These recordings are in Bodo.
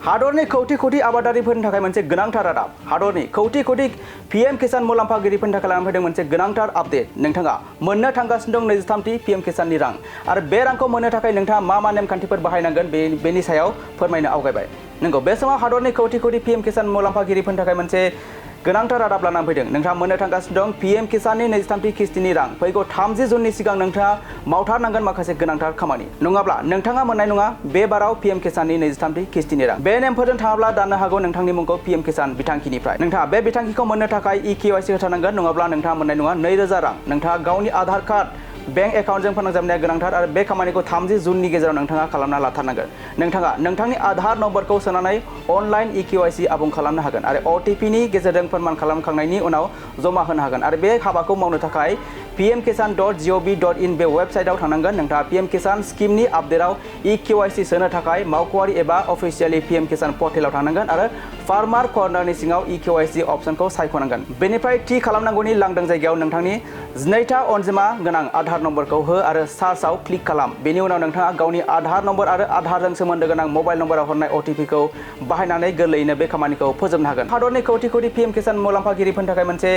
हादरनि खौटि खौटि आबादारिफोरनि थाखाय मोनसे गोनांथार रादाब हादरनि खौटि खौटि पीएम किसान मुलाम्फागिरिफोरनि थाखाय लानानै फैदों मोनसे गोनांथार आपडेट नोंथाङा मोननो थांगासिनो दं 23थि पीएम किसाननि रां आरो बे रांखौ मोननो थाखाय नोंथाङा मा नेमखान्थिफोर बाहायनांगोन बेनि सायाव फोरमायनो आवगायबाय नंगौ बे समाव हादरनि खौटि खौटि पीएम किसान मुलाम्फागिरिफोरनि थाखाय मोनसे गोनांथार रादाब लानानै फैदों नोंथाङा मोननो थांगासिनो दं पीएम किसाननि 23थि किस्तिनि रां फैगौ 30 जुननि सिगां नोंथाङा मावथारनांगोन माखासे गोनांथार खामानि नङाब्ला नोंथाङा मोननाय नङा बे बाराव पीएम किसाननि 23थि किस्तिनि रां बे नेमफोरजों थाङाब्ला दाननो हागौ नोंथांनि मुंखौ पीएम किसान बिथांखिनिफ्राय नोंथाङा बे बिथांखिखौ मोननो थाखाय EKYC होथारनांगोन नङाब्ला नोंथाङा मोननाय नङा 2000 रां नोंथाङा गावनि आधार कार्ड बैंक एकाउन्टजों फोनांजाबनाया गोनांथार आरो बे खामानिखौ 30 जुननि गेजेराव नोंथाङा खालामना लाथारनांगोन नोंथाङा नोंथांनि आधार नम्बरखौ सोनानै अनलाइन EKYC आबुं खालामनो हागोन आरो OTPनि गेजेरजों फोरमान खालामखांनायनि उनाव जमा होनो हागोन आरो बे हाबाखौ मावनो थाखाय pmkisan.gov.in बे वेबसाइटआव थांनांगोन नोंथाङा पीएम किसान स्किमनि आपडेटआव EKYC सोनो थाखाय मावख'आरि एबा अफिसियेलि पीएम किसान पर्टेलाव थांनांगोन आरो फार्मार कर्नारनि सिङाव EKYC अपसनखौ सायख'नांगोन बेनिफ्राय थि खालामनांगौनि लांदां जायगायाव नोंथांनि 12था अनजिमा गोनां आधार नम्बरखौ हो आरो सार्चआव क्लिक खालाम बेनि उनाव नोंथाङा गावनि आधार नम्बर आरो आधारजों सोमोन्दो गोनां मबाइल नम्बराव हरनाय OTPखौ बाहायनानै गोरलैयैनो बे खामानिखौ फोजोबनो हागोन हादरनि खौटि खौटि पीएम किसान मुलाम्फागिरिफोरनि थाखाय मोनसे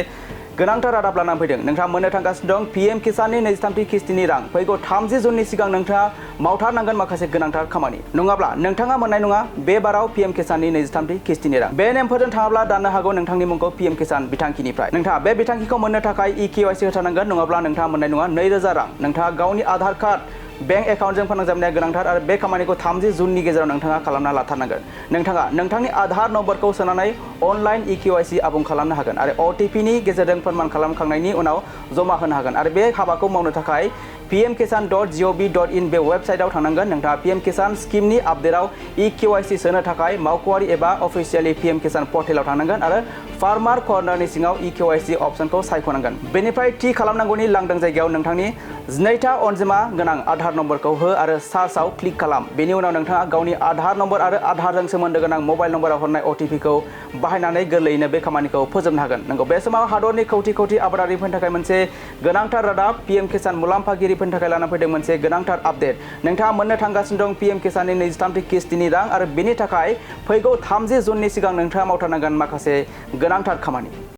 गोनांथार रादाब लानानै फैदों नोंथाङा मोननो थांगासिनो दं पीएम किसाननि 23थि किस्तिनि रां फैगौ 30 जुननि सिगां नोंथाङा मावथारनांगोन माखासे गोनांथार खामानि नङाब्ला नोंथाङा मोननाय नङा बे बाराव पीएम किसाननि 23थि किस्तिनि रां बे नेमफोरजों थाङाब्ला दाननो हागौ नोंथांनि मुंखौ पीएम किसान बिथांखिनिफ्राय नोंथाङा बे बिथांखिखौ मोननो थाखाय EKYC होथारनांगोन नङाब्ला नोंथाङा मोननाय नङा 2000 रां नोंथाङा गावनि आधार कार्ड बैंक एकाउन्टजों फोनांजाबनाया गोनांथार आरो बे खामानिखौ 30 जुननि गेजेराव नोंथाङा खालामना लाथारनांगोन नोंथाङा नोंथांनि आधार नम्बरखौ सोनानै अनलाइन EKYC आबुं खालामनो हागोन आरो OTPनि गेजेरजों फोरमान खालामखांनायनि उनाव जमा होनो हागोन आरो बे हाबाखौ मावनो थाखाय pmkisan.gov.in बे वेबसाइटआव थांनांगोन नोंथाङा पीएम किसान स्किमनि आपडेटआव EKYC सोनो थाखाय मावख'आरि एबा अफिसियेलि पीएम किसान पर्टेलाव थांनांगोन आरो फार्मार कर्नारनि सिङाव EKYC अपसनखौ सायख'नांगोन बेनिफ्राय थि खालामनांगौनि लांदां जायगायाव नोंथांनि 12था अनजिमा गोनां आधार नम्बरखौ हो आरो सार्चआव क्लिक खालाम बेनि उनाव नोंथाङा गावनि आधार नम्बर आरो आधारजों सोमोन्दो गोनां मबाइल नम्बराव हरनाय OTPखौ बाहायनानै गोरलैयैनो बे खामानिखौ फोजोबनो हागोन नंगौ बे समाव हादरनि खौटि खौटि आबादारिफोरनि थाखाय मोनसे गोनांथार रादाब पीएम किसान मुलाम्फागिरिफोरनि थाखाय लाना फैदों मोनसे गोनांथार आपडेट नोंथाङा मोननो थांगासिनो दं पीएम किसाननि 23थि किस्तिनि रां आरो बेनि थाखाय फैगौ 30 जुननि सिगां नोंथाङा मावथारनांगोन माखासे गोनांथार खामानि